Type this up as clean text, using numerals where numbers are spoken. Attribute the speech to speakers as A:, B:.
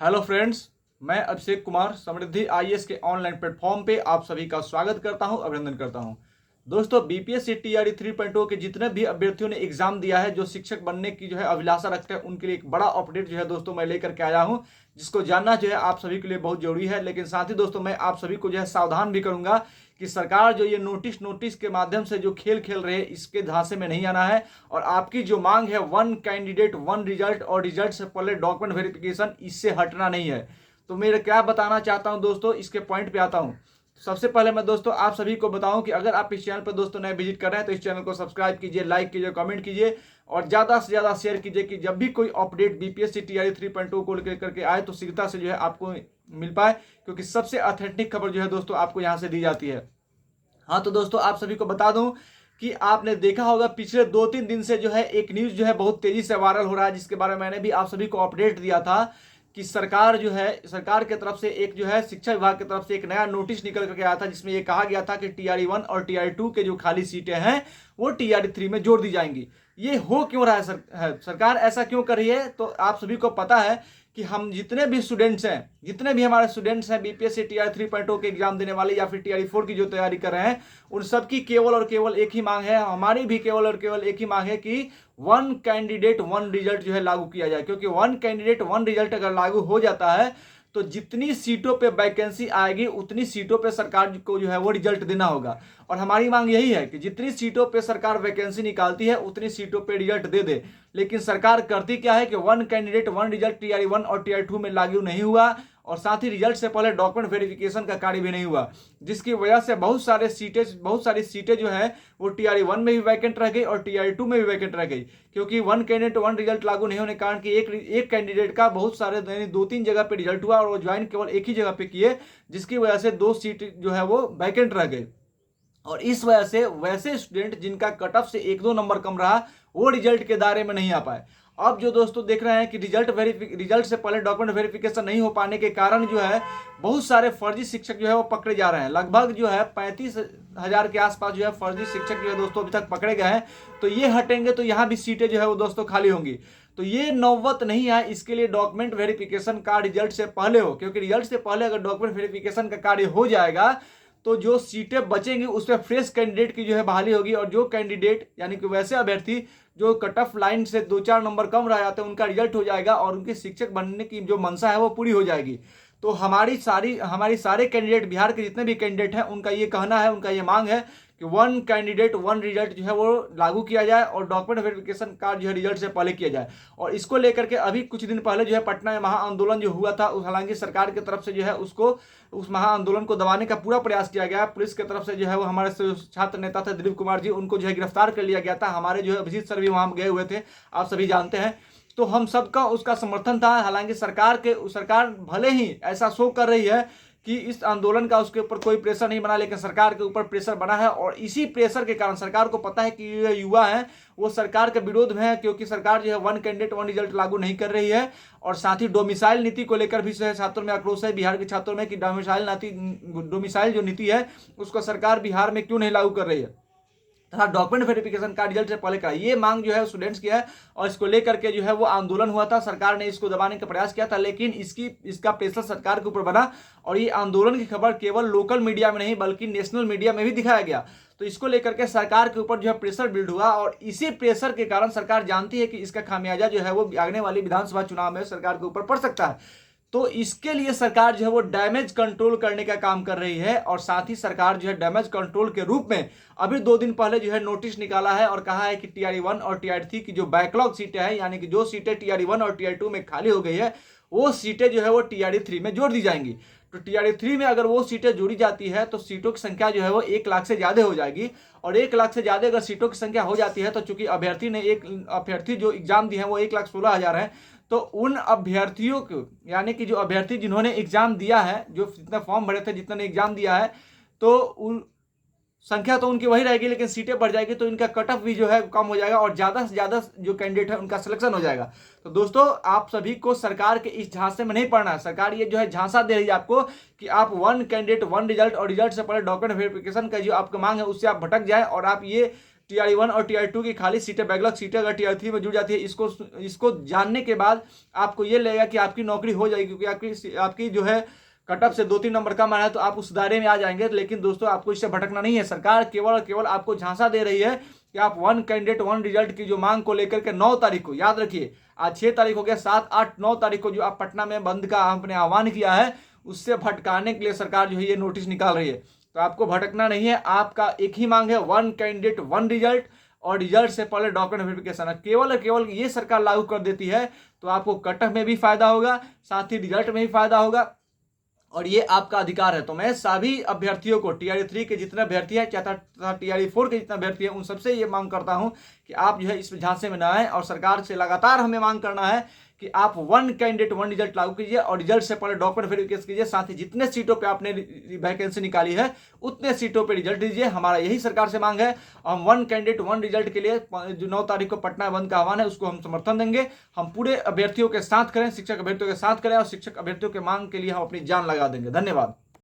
A: Hello friends, मैं अभिषेक कुमार समृद्धि IAS के online platform पे आप सभी का स्वागत करता हूं, अभिनंदन करता हूं। दोस्तों, बीपीएससी टीआरई 3.0 के जितने भी अभ्यर्थियों ने एग्जाम दिया है, जो शिक्षक बनने की अभिलाषा रखते हैं, उनके लिए एक बड़ा अपडेट दोस्तों मैं लेकर के आया हूं, जिसको जानना आप सभी के लिए बहुत जरूरी है। लेकिन साथ ही दोस्तों मैं आप सभी को सावधान भी करूंगा कि सरकार ये नोटिस के माध्यम से जो खेल खेल रहे हैं, इसके झांसे में नहीं आना है। और आपकी जो मांग है वन कैंडिडेट वन रिजल्ट और रिजल्ट से पहले डॉक्यूमेंट वेरिफिकेशन, इससे हटना नहीं है। तो मैं क्या बताना चाहता हूं दोस्तों, इसके पॉइंट पे आता हूं। सबसे पहले मैं दोस्तों आप सभी को बताऊं कि अगर आप इस चैनल पर दोस्तों नए विजिट कर रहे हैं तो इस चैनल को सब्सक्राइब कीजिए, लाइक कीजिए, कमेंट कीजिए और ज्यादा से ज्यादा शेयर कीजिए कि जब भी कोई अपडेट बीपीएससी टीआरई 3.2 को लेकर के आए तो शीघ्रता से आपको मिल पाए, क्योंकि सबसे ऑथेंटिक खबर दोस्तों आपको यहां से दी जाती है। हाँ, तो दोस्तों आप सभी को बता दूं कि आपने देखा होगा पिछले 2-3 दिन से एक न्यूज बहुत तेजी से वायरल हो रहा है, जिसके बारे में मैंने भी आप सभी को अपडेट दिया था कि सरकार सरकार की तरफ से एक शिक्षा विभाग की तरफ से एक नया नोटिस निकल करके आया था, जिसमें यह कहा गया था कि टीआरई 1 और टीआरई 2 के जो खाली सीटें हैं वो टीआरई 3 में जोड़ दी जाएंगी। ये हो क्यों रहा है, सरकार ऐसा क्यों कर रही है? तो आप सभी को पता है कि हम जितने भी स्टूडेंट्स हैं, जितने भी हमारे स्टूडेंट्स हैं बीपीएससी टीआरई 3.0 के एग्जाम देने वाले या फिर टीआरई 4 की जो तैयारी कर रहे हैं, उन सबकी केवल और केवल एक ही मांग है, हमारी भी केवल और केवल एक ही मांग है कि वन कैंडिडेट वन रिजल्ट लागू किया जाए। क्योंकि वन कैंडिडेट वन रिजल्ट अगर लागू हो जाता है तो जितनी सीटों पे वैकेंसी आएगी उतनी सीटों पे सरकार को वो रिजल्ट देना होगा। और हमारी मांग यही है कि जितनी सीटों पे सरकार वैकेंसी निकालती है उतनी सीटों पे रिजल्ट दे दे। लेकिन सरकार करती क्या है कि one candidate one result TRE 1 और टीआरई 2 में लागू नहीं हुआ, और साथ ही रिजल्ट से पहले डॉक्यूमेंट वेरिफिकेशन का कार्य भी नहीं हुआ, जिसकी वजह से बहुत सारी सीटें वो टीआरई 1 में भी वैकेंट रह गई और टीआरई 2 में भी वैकेंट रह गई। क्योंकि वन कैंडिडेट वन रिजल्ट लागू नहीं होने के कारण कि एक कैंडिडेट का बहुत सारे 2-3 जगह पे रिजल्ट हुआ और वो ज्वाइन केवल एक ही जगह पे किए, जिसकी वजह से 2 सीट वो वैकेंट रह गई। और इस वजह से वैसे स्टूडेंट जिनका कट ऑफ से 1-2 नंबर कम रहा, वो रिजल्ट के दायरे में नहीं आ पाए। अब जो दोस्तों देख रहे हैं कि रिजल्ट से पहले डॉक्यूमेंट वेरिफिकेशन नहीं हो पाने के कारण बहुत सारे फर्जी शिक्षक वो पकड़े जा रहे हैं। लगभग 35,000 के आसपास फर्जी शिक्षक दोस्तों अभी तक पकड़े गए हैं। तो ये हटेंगे तो यहाँ भी सीटें वो दोस्तों खाली होंगी। तो ये नौबत नहीं है, इसके लिए डॉक्यूमेंट वेरिफिकेशन का रिजल्ट से पहले हो, क्योंकि रिजल्ट से पहले अगर डॉक्यूमेंट वेरिफिकेशन का कार्य हो जाएगा तो जो सीटें बचेंगी उसमें फ्रेश कैंडिडेट की बहाली होगी। और जो कैंडिडेट यानी कि वैसे अभ्यर्थी जो कट ऑफ लाइन से 2-4 नंबर कम रह जाते हैं, उनका रिजल्ट हो जाएगा और उनके शिक्षक बनने की जो मंशा है वो पूरी हो जाएगी। तो हमारी सारे कैंडिडेट, बिहार के जितने भी कैंडिडेट हैं, उनका ये कहना है, उनका ये मांग है कि वन कैंडिडेट वन रिजल्ट वो लागू किया जाए और डॉक्यूमेंट वेरिफिकेशन का रिजल्ट से पहले किया जाए। और इसको लेकर के अभी कुछ दिन पहले पटना में महाआंदोलन हुआ था। हालांकि सरकार की तरफ से उसको उस महाआंदोलन को दबाने का पूरा प्रयास किया गया। पुलिस की तरफ से वो हमारे छात्र नेता थे दिलीप कुमार जी, उनको गिरफ्तार कर लिया गया था। हमारे अभिजीत सर भी वहां गए हुए थे, आप सभी जानते हैं। तो हम सबका उसका समर्थन था। हालांकि सरकार भले ही ऐसा शो कर रही है कि इस आंदोलन का उसके ऊपर कोई प्रेशर नहीं बना, लेकिन सरकार के ऊपर प्रेशर बना है। और इसी प्रेशर के कारण सरकार को पता है कि ये युवा हैं वो सरकार के विरोध में है, क्योंकि सरकार वन कैंडिडेट वन रिजल्ट लागू नहीं कर रही है। और साथ ही डोमिसाइल नीति को लेकर भी छात्रों में आक्रोश है, बिहार के छात्रों में, कि डोमिसाइल जो नीति है उसको सरकार बिहार में क्यों नहीं लागू कर रही है तथा डॉक्यूमेंट वेरिफिकेशन का रिजल्ट से पहले का। ये मांग स्टूडेंट्स की है और इसको लेकर के वो आंदोलन हुआ था। सरकार ने इसको दबाने का प्रयास किया था, लेकिन इसका प्रेशर सरकार के ऊपर बना और ये आंदोलन की खबर केवल लोकल मीडिया में नहीं बल्कि नेशनल मीडिया में भी दिखाया गया। तो इसको लेकर के सरकार के ऊपर प्रेशर बिल्ड हुआ और इसी प्रेशर के कारण सरकार जानती है कि इसका खामियाजा वो आने वाली विधानसभा चुनाव में सरकार के ऊपर पड़ सकता है। तो इसके लिए सरकार वो डैमेज कंट्रोल करने का काम कर रही है। और साथ ही सरकार डैमेज कंट्रोल के रूप में अभी 2 दिन पहले नोटिस निकाला है और कहा है कि टीआरई 1 और टीआरई 3 की जो बैकलॉग सीटें हैं, यानी कि जो सीटें टीआरई 1 और टीआरई 2 में खाली हो गई है, वो सीटें वो टीआरई 3 में जोड़ दी जाएंगी। तो टीआरई 3 में अगर वो सीटें जोड़ी जाती है तो सीटों की संख्या वो 1 लाख से ज्यादा हो जाएगी। और 1 लाख से ज्यादा अगर सीटों की संख्या हो जाती है तो चूंकि अभ्यर्थी जो एग्जाम दिए हैं वो 1,16,000 है, तो उन अभ्यर्थियों को, यानी कि जो अभ्यर्थी जिन्होंने एग्जाम दिया है, जो जितने फॉर्म भरे थे, जितने एग्जाम दिया है, तो उन संख्या तो उनकी वही रहेगी, लेकिन सीटें बढ़ जाएगी तो इनका कट ऑफ भी कम हो जाएगा और ज्यादा से ज्यादा जो कैंडिडेट है उनका सिलेक्शन हो जाएगा। तो दोस्तों आप सभी को सरकार के इस झांसे में नहीं पड़ना है। सरकार ये झांसा दे रही है आपको कि आप वन कैंडिडेट वन रिजल्ट और रिजल्ट से पहले डॉक्यूमेंट वेरिफिकेशन का जो आपका मांग है उससे आप भटक जाए और आप ये टीआरई 1 और टीआरई 2 की खाली सीटें, बैकलॉग सीटें अगर टीआरई 3 में जुड़ जाती है, इसको जानने के बाद आपको ये लगेगा कि आपकी नौकरी हो जाएगी, क्योंकि आपकी जो है कट ऑफ से 2-3 नंबर कम आ रहा है, तो आप उस दायरे में आ जाएंगे। लेकिन दोस्तों आपको इससे भटकना नहीं है। सरकार केवल और केवल आपको झांसा दे रही है कि आप 1 कैंडिडेट 1 रिजल्ट की जो मांग को लेकर के 9 तारीख को, याद रखिए आज 6 तारीख हो गया, 7, 8, 9 तारीख को जो आप पटना में बंद का आपने आह्वान किया है, उससे भटकाने के लिए सरकार जो है ये नोटिस निकाल रही है। तो आपको भटकना नहीं है। आपका एक ही मांग है, 1 कैंडिडेट 1 रिजल्ट, और रिजल्ट से पहले डॉक्यूमेंट वेरिफिकेशन। केवल और केवल ये सरकार लागू कर देती है तो आपको कट ऑफ में भी फायदा होगा, साथ ही रिजल्ट में भी फायदा होगा, और ये आपका अधिकार है। तो मैं सभी अभ्यर्थियों को, टीआरई 3 के जितने अभ्यर्थी हैं तथा टीआरई 4 के जितने अभ्यर्थी हैं, उन सबसे ये मांग करता हूं कि आप जो है इस झांसे में ना आए, और सरकार से लगातार हमें मांग करना है कि आप 1 कैंडिडेट 1 रिजल्ट लागू कीजिए और रिजल्ट से पहले डॉक्यूमेंट वेरिफिकेशन कीजिए। साथ ही जितने सीटों पे आपने वैकेंसी निकाली है उतने सीटों पे रिजल्ट दीजिए। हमारा यही सरकार से मांग है। हम 1 कैंडिडेट 1 रिजल्ट के लिए जो 9 तारीख को पटना बंद का आह्वान है उसको हम समर्थन देंगे। हम पूरे अभ्यर्थियों के साथ करें, शिक्षक अभ्यर्थियों के साथ करें, और शिक्षक अभ्यर्थियों के मांग के लिए हम अपनी जान लगा देंगे। धन्यवाद।